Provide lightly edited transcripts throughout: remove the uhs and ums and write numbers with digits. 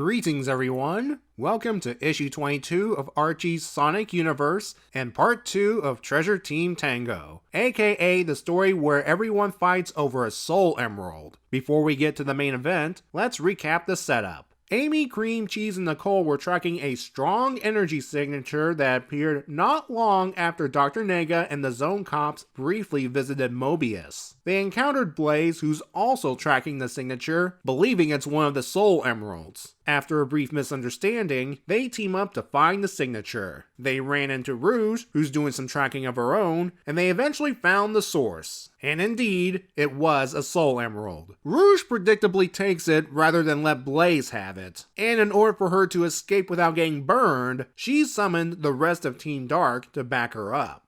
Greetings everyone! Welcome to issue 22 of Archie's Sonic Universe and part 2 of Treasure Team Tango, aka the story where everyone fights over a Soul Emerald. Before we get to the main event, let's recap the setup. Amy, Cream, Cheese, and Nicole were tracking a strong energy signature that appeared not long after Dr. Nega and the Zone Cops briefly visited Mobius. They encountered Blaze, who's also tracking the signature, believing it's one of the Soul Emeralds. After a brief misunderstanding, they team up to find the signature. They ran into Rouge, who's doing some tracking of her own, and they eventually found the source. And indeed, it was a Soul Emerald. Rouge predictably takes it rather than let Blaze have it. And in order for her to escape without getting burned, she summoned the rest of Team Dark to back her up.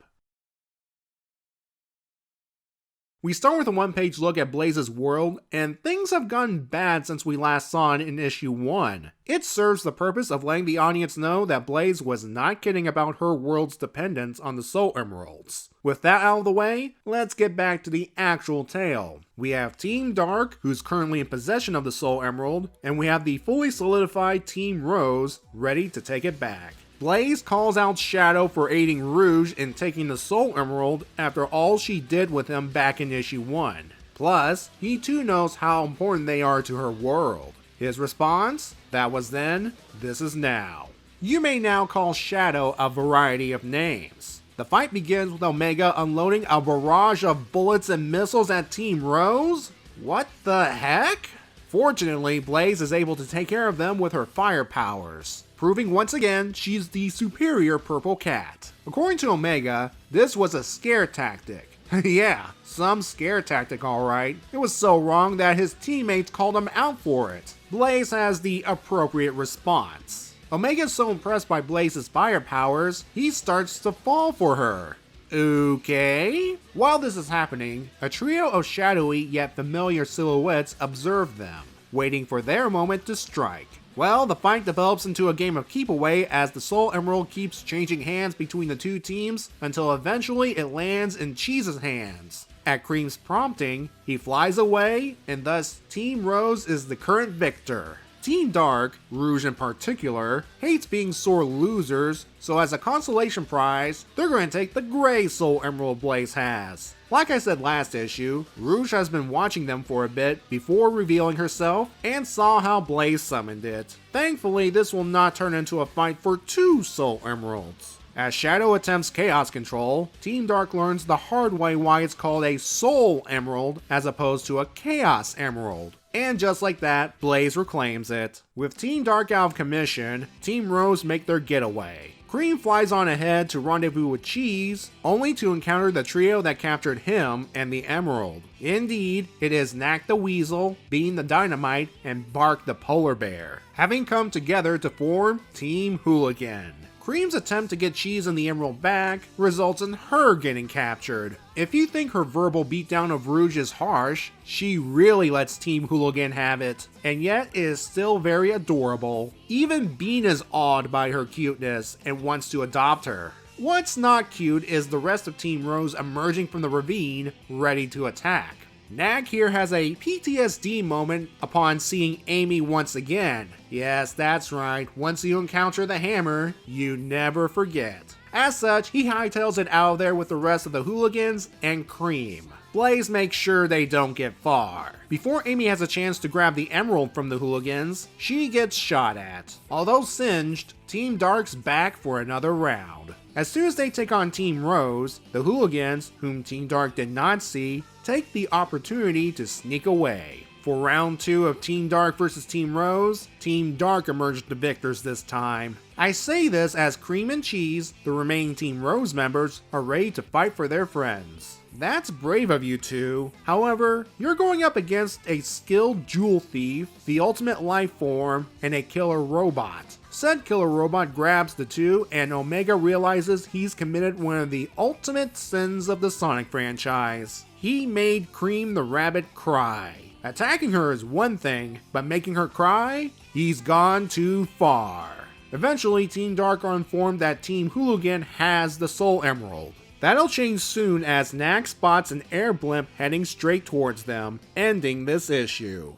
We start with a one-page look at Blaze's world, and things have gotten bad since we last saw it in issue 1. It serves the purpose of letting the audience know that Blaze was not kidding about her world's dependence on the Soul Emeralds. With that out of the way, let's get back to the actual tale. We have Team Dark, who's currently in possession of the Soul Emerald, and we have the fully solidified Team Rose, ready to take it back. Blaze calls out Shadow for aiding Rouge in taking the Soul Emerald after all she did with him back in issue 1. Plus, he too knows how important they are to her world. His response? That was then, this is now. You may now call Shadow a variety of names. The fight begins with Omega unloading a barrage of bullets and missiles at Team Rose? What the heck? Fortunately, Blaze is able to take care of them with her fire powers, proving once again she's the superior purple cat. According to Omega, this was a scare tactic. Yeah, some scare tactic alright. It was so wrong that his teammates called him out for it. Blaze has the appropriate response. Omega's so impressed by Blaze's fire powers, he starts to fall for her. Okay? While this is happening, a trio of shadowy yet familiar silhouettes observe them, waiting for their moment to strike. Well, the fight develops into a game of keep away as the Soul Emerald keeps changing hands between the two teams until eventually it lands in Cheese's hands. At Cream's prompting, he flies away, and thus Team Rose is the current victor. Team Dark, Rouge in particular, hates being sore losers, so as a consolation prize, they're going to take the gray Soul Emerald Blaze has. Like I said last issue, Rouge has been watching them for a bit before revealing herself and saw how Blaze summoned it. Thankfully, this will not turn into a fight for 2 Soul Emeralds. As Shadow attempts Chaos Control, Team Dark learns the hard way why it's called a Soul Emerald as opposed to a Chaos Emerald. And just like that, Blaze reclaims it. With Team Dark out of commission, Team Rose make their getaway. Cream flies on ahead to rendezvous with Cheese, only to encounter the trio that captured him and the Emerald. Indeed, it is Knack the Weasel, Bean the Dynamite, and Bark the Polar Bear, having come together to form Team Hooligan. Cream's attempt to get Cheese and the Emerald back results in her getting captured. If you think her verbal beatdown of Rouge is harsh, she really lets Team Hooligan have it, and yet it is still very adorable. Even Bean is awed by her cuteness and wants to adopt her. What's not cute is the rest of Team Rose emerging from the ravine, ready to attack. Nag here has a PTSD moment upon seeing Amy once again. Yes, that's right, once you encounter the hammer, you never forget. As such, he hightails it out of there with the rest of the Hooligans and Cream. Blaze makes sure they don't get far. Before Amy has a chance to grab the emerald from the Hooligans, she gets shot at. Although singed, Team Dark's back for another round. As soon as they take on Team Rose, the Hooligans, whom Team Dark did not see, take the opportunity to sneak away. For round 2 of Team Dark vs Team Rose, Team Dark emerged the victors this time. I say this as Cream and Cheese, the remaining Team Rose members, are ready to fight for their friends. That's brave of you two. However, you're going up against a skilled jewel thief, the ultimate life form, and a killer robot. Said killer robot grabs the two, and Omega realizes he's committed one of the ultimate sins of the Sonic franchise. He made Cream the Rabbit cry. Attacking her is one thing, but making her cry? He's gone too far. Eventually, Team Dark are informed that Team Hooligan has the Soul Emerald. That'll change soon as Knack spots an air blimp heading straight towards them, ending this issue.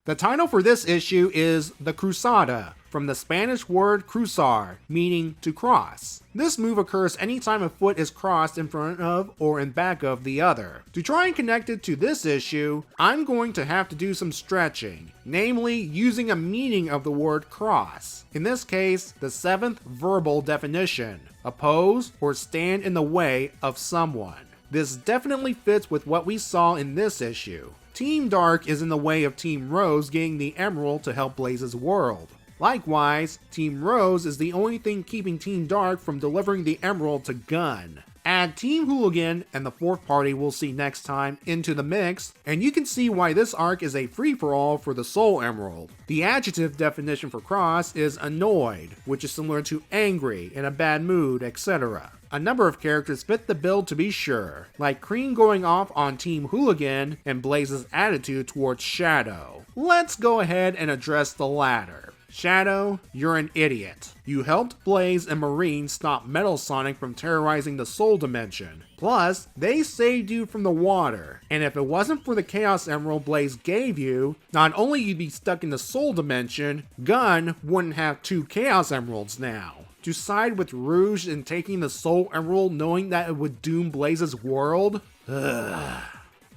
The title for this issue is The Cruzada, from the Spanish word cruzar, meaning to cross. This move occurs anytime a foot is crossed in front of or in back of the other. To try and connect it to this issue, I'm going to have to do some stretching, namely using a meaning of the word cross. In this case, the 7th verbal definition: oppose or stand in the way of someone. This definitely fits with what we saw in this issue. Team Dark is in the way of Team Rose getting the emerald to help Blaze's world. Likewise, Team Rose is the only thing keeping Team Dark from delivering the emerald to Gun. Add Team Hooligan and the 4th party we'll see next time into the mix, and you can see why this arc is a free-for-all for the Soul Emerald. The adjective definition for cross is annoyed, which is similar to angry, in a bad mood, etc. A number of characters fit the bill to be sure, like Cream going off on Team Hooligan and Blaze's attitude towards Shadow. Let's go ahead and address the latter. Shadow, you're an idiot. You helped Blaze and Marine stop Metal Sonic from terrorizing the Soul Dimension. Plus, they saved you from the water, and if it wasn't for the Chaos Emerald Blaze gave you, not only you'd be stuck in the Soul Dimension, Gun wouldn't have 2 Chaos Emeralds now. To side with Rouge in taking the Soul Emerald knowing that it would doom Blaze's world? Ugh.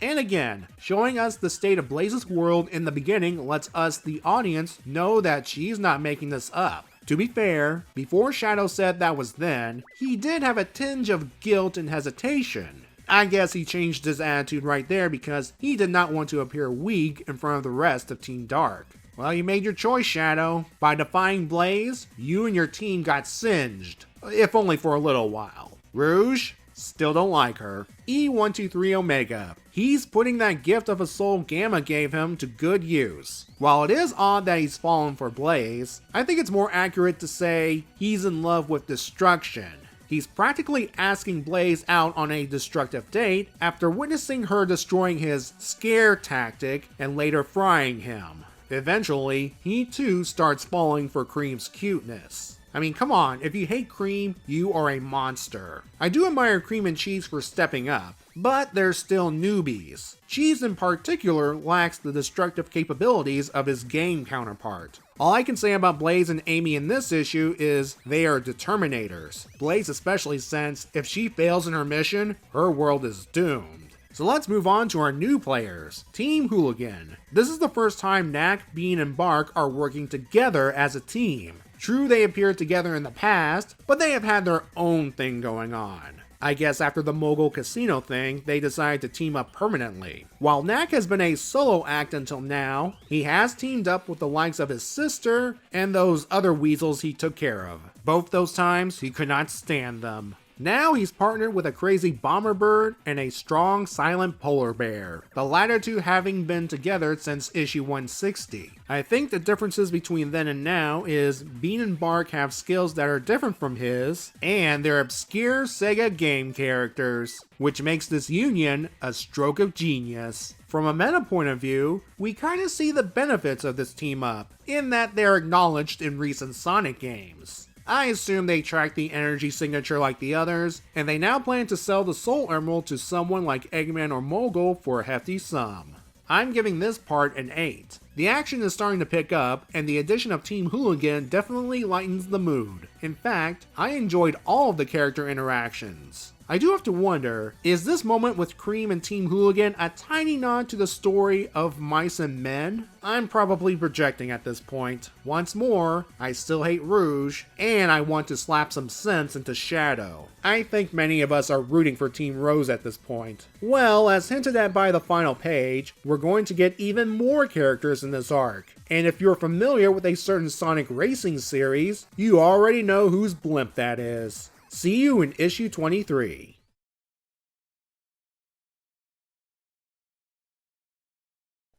And again, showing us the state of Blaze's world in the beginning lets us, the audience, know that she's not making this up. To be fair, before Shadow said that was then, he did have a tinge of guilt and hesitation. I guess he changed his attitude right there because he did not want to appear weak in front of the rest of Team Dark. Well, you made your choice, Shadow. By defying Blaze, you and your team got singed, if only for a little while. Rouge? Still don't like her. E123 Omega. He's putting that gift of a soul Gamma gave him to good use. While it is odd that he's fallen for Blaze, I think it's more accurate to say he's in love with destruction. He's practically asking Blaze out on a destructive date after witnessing her destroying his scare tactic and later frying him. Eventually, he too starts falling for Cream's cuteness. I mean, come on, if you hate Cream, you are a monster. I do admire Cream and Cheese for stepping up, but they're still newbies. Cheese in particular lacks the destructive capabilities of his game counterpart. All I can say about Blaze and Amy in this issue is they are determinators. Blaze especially, since if she fails in her mission, her world is doomed. So let's move on to our new players, Team Hooligan. This is the first time Knack, Bean, and Bark are working together as a team. True, they appeared together in the past, but they have had their own thing going on. I guess after the Mogul Casino thing, they decided to team up permanently. While Knack has been a solo act until now, he has teamed up with the likes of his sister and those other weasels he took care of. Both those times, he could not stand them. Now he's partnered with a crazy bomber bird and a strong silent polar bear, the latter two having been together since issue 160. I think the differences between then and now is Bean and Bark have skills that are different from his, and they're obscure Sega game characters, which makes this union a stroke of genius. From a meta point of view, we kinda see the benefits of this team up, in that they're acknowledged in recent Sonic games. I assume they track the energy signature like the others, and they now plan to sell the Soul Emerald to someone like Eggman or Mogul for a hefty sum. I'm giving this part an 8. The action is starting to pick up, and the addition of Team Hooligan definitely lightens the mood. In fact, I enjoyed all of the character interactions. I do have to wonder, is this moment with Cream and Team Hooligan a tiny nod to the story of Mice and Men? I'm probably projecting at this point. Once more, I still hate Rouge, and I want to slap some sense into Shadow. I think many of us are rooting for Team Rose at this point. Well, as hinted at by the final page, we're going to get even more characters in this arc. And if you're familiar with a certain Sonic Racing series, you already know whose blimp that is. See you in issue 23.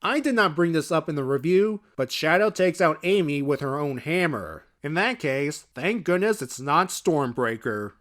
I did not bring this up in the review, but Shadow takes out Amy with her own hammer. In that case, thank goodness it's not Stormbreaker.